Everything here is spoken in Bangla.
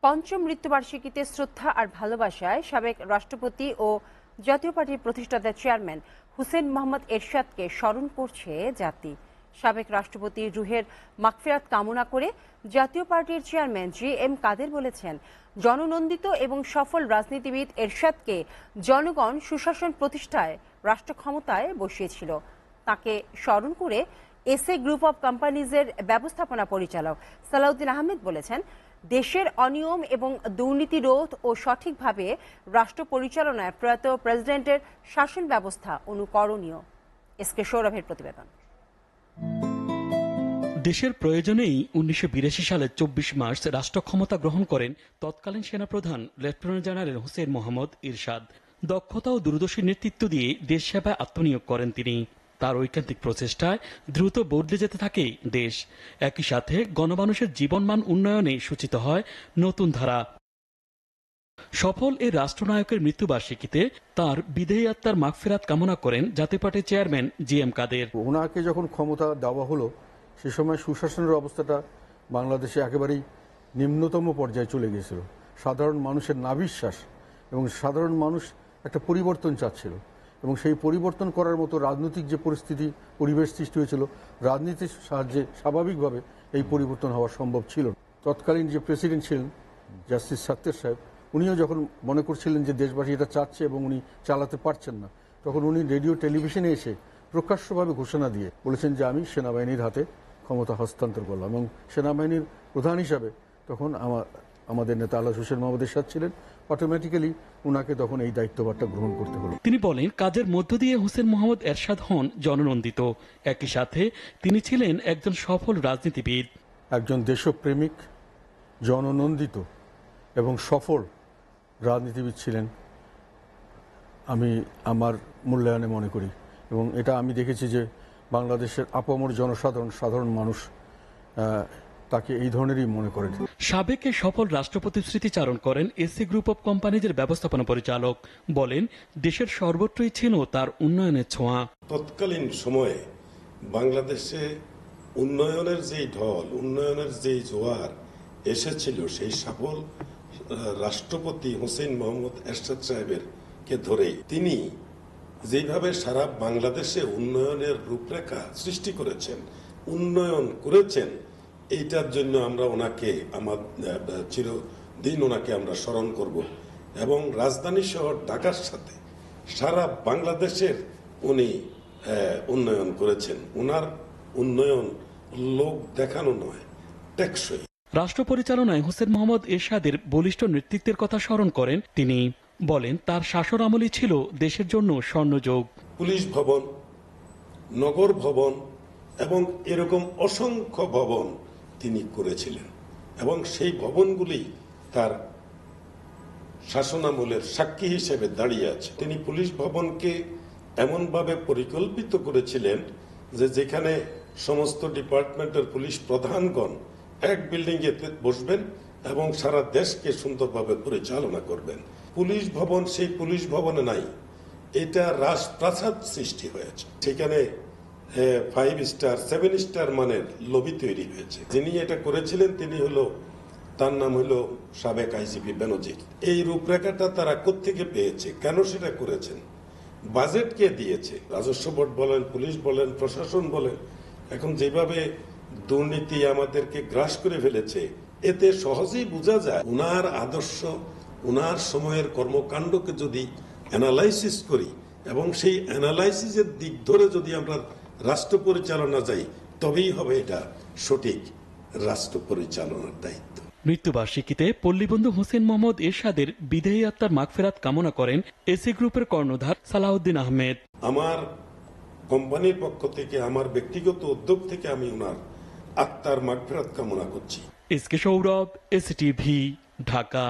পঞ্চম মৃত্যুবার্ষিকীতে শ্রদ্ধা আর ভালোবাসায় সাবেক রাষ্ট্রপতি ও জাতীয় পার্টির প্রতিষ্ঠাতা চেয়ারম্যান হুসেইন মোহাম্মদ এরশাদকে স্মরণ করছে জাতি। সাবেক রাষ্ট্রপতি রুহের মাগফিরাত কামনা করে জাতীয় পার্টির চেয়ারম্যান জি.এম. কাদের বলেছেন, জননন্দিত এবং সফল রাজনীতিবিদ এরশাদকে জনগণ সুশাসন প্রতিষ্ঠায় রাষ্ট্র ক্ষমতায় বসিয়েছিল। তাকে স্মরণ করে এসএ গ্রুপ অব কোম্পানিজের ব্যবস্থাপনা পরিচালক সালাউদ্দিন আহমেদ বলেছেন, দেশের অনিয়ম এবং দুর্নীতি রোধ ও সঠিকভাবে রাষ্ট্র পরিচালনায় প্রয়াত প্রেসিডেন্টের শাসন ব্যবস্থা অনুকরণীয়। এসকে সৌরভের প্রতিবেদন। দেশের প্রয়োজনেই ১৯৮২ সালের ২৪ মার্চ রাষ্ট্র ক্ষমতা গ্রহণ করেন তৎকালীন সেনাপ্রধান লেফটেন্যান্ট জেনারেল হুসেইন মোহাম্মদ এরশাদ। দক্ষতা ও দূরদর্শী নেতৃত্ব দিয়ে দেশ সেবায় আত্মনিয়োগ করেন তিনি। তার ঐকান্তিক প্রচেষ্টায় দ্রুত বদলে যেতে থাকে দেশ। একই সাথে গণমানুষের জীবনমান উন্নয়নে সূচিত হয় নতুন ধারা। সফল এই রাষ্ট্রনায়কের মৃত্যুবার্ষিকীতে তার বিদেহী আত্মার মাগফিরাত কামনা করেন জাতীয় পার্টির চেয়ারম্যান জি.এম. কাদের। ওনাকে যখন ক্ষমতা দেওয়া হলো সে সময় সুশাসনের অবস্থাটা বাংলাদেশে একেবারেই নিম্নতম পর্যায়ে চলে গিয়েছিল। সাধারণ মানুষের নাভিশ্বাস এবং সাধারণ মানুষ একটা পরিবর্তন চাচ্ছিল, এবং সেই পরিবর্তন করার মতো রাজনৈতিক যে পরিবেশ সৃষ্টি হয়েছিল, রাজনীতির সাহায্যে স্বাভাবিকভাবে এই পরিবর্তন হওয়া সম্ভব ছিল। তৎকালীন যে প্রেসিডেন্ট ছিলেন জাস্টিস সাত্তার সাহেব, উনিও যখন মনে করছিলেন যে দেশবাসী এটা চাচ্ছে এবং উনি চালাতে পারছেন না, তখন উনি রেডিও টেলিভিশনে এসে প্রকাশ্যভাবে ঘোষণা দিয়ে বলেছেন যে আমি সেনাবাহিনীর হাতে ক্ষমতা হস্তান্তর করলাম, এবং সেনাবাহিনীর প্রধান হিসাবে তখন আমাদের নেতা আল্লাহ হোসেন মোহাম্মদ এরশাদ ছিলেন। অটোমেটিক্যালি উনাকে তখন এই দায়িত্বভারটা গ্রহণ করতে হলো। তিনি বলেন, কাজের মধ্য দিয়ে হোসেন মোহাম্মদ এরশাদ হন জননন্দিত। একই সাথে তিনি ছিলেন একজন সফল রাজনীতিবিদ, একজন দেশপ্রেমিক, জননন্দিত এবং সফল রাজনীতিবিদ ছিলেন। আমি আমার মূল্যায়নে মনে করি, এবং এটা আমি দেখেছি যে বাংলাদেশের আপামর সাধারণ মানুষ তাকে এই ধরনেরই মনে করেন। সাবেক সফল রাষ্ট্রপতির স্মৃতিচারণ করেন এসএ গ্রুপ অব কোম্পানিজের ব্যবস্থাপনা পরিচালক। বলেন, দেশের সর্বত্রই ছিল তার উন্নয়নের ছোঁয়া। তৎকালীন সময়ে বাংলাদেশে উন্নয়নের যেই ঢল, উন্নয়নের যেই জোয়ার এসেছিল, সেই সফল রাষ্ট্রপতি হোসেন মোহাম্মদ এরশাদ সাহেবের কে ধরে তিনি যেভাবে সারা বাংলাদেশে উন্নয়নের রূপরেখা সৃষ্টি করেছেন, উন্নয়ন করেছেন, এইটার জন্য আমরা ওনাকে চিরদিন ওনাকে আমরা স্মরণ করব। এবং রাজধানী শহর ঢাকার সাথে সারা বাংলাদেশের উনি উন্নয়ন করেছেন। ওনার উন্নয়ন লোক দেখানো নয়, টেকসই। রাষ্ট্র পরিচালনায় হোসেন মোহাম্মদ এরশাদের বলিষ্ঠ নেতৃত্বের কথা স্মরণ করেন তিনি। বলেন, তার শাসন আমলই ছিল দেশের জন্য স্বর্ণযুগ। পুলিশ ভবন, নগর ভবন এবং এরকম অসংখ্য ভবন তিনি করেছিলেন, এবং সেই ভবনগুলি তার শাসনামলের সাক্ষী হিসেবে দাঁড়িয়ে আছে। তিনি পুলিশ ভবনকে এমনভাবে পরিকল্পিত করেছিলেন যে যেখানে সমস্ত ডিপার্টমেন্টের পুলিশ প্রধানগণ এক বিল্ডিংয়ে বসবেন এবং সারা দেশকে সুন্দরভাবে পরিচালনা করবেন। পুলিশ ভবন সেই পুলিশ ভবনে নাই, এটা রাজপ্রাসাদ সৃষ্টি হয়েছে। সেখানে 5 স্টার 7 স্টার মানের লবি তৈরি হয়েছে। যিনি এটা করেছিলেন তার নাম হলো সাবেক আইজিপি বেনজির। এই রূপরেখাটা তারা কোত্থেকে পেয়েছে, কেন সেটা করেছেন, বাজেট কে দিয়েছে, রাজস্ব বোর্ড বলেন, পুলিশ বলেন, প্রশাসন বলেন। এখন যেভাবে দুর্নীতি আমাদেরকে গ্রাস করে ফেলেছে, এতে সহজেই বোঝা যায় উনার আদর্শ, উনার সময়ের কর্মকাণ্ডকে যদি অ্যানালাইসিস করি এবং সেই অ্যানালাইসিসের দিক ধরে যদি আমরা রাষ্ট্র পরিচালনা যাই, তবেই হবে এটা সঠিক রাষ্ট্র পরিচালনার দায়িত্ব। মৃত্যুবার্ষিকীতে পল্লীবন্ধু হোসেন মোহাম্মদ এরশাদের বিদেহী আত্মার মাগফিরাত কামনা করেন এসএ গ্রুপের কর্ণধার সালাউদ্দিন আহমেদ। আমার কোম্পানির পক্ষ থেকে, আমার ব্যক্তিগত উদ্যোগ থেকে আমি ওনার আত্মার মাগফিরাত কামনা করছি। SK Sourav, STV, Dhaka.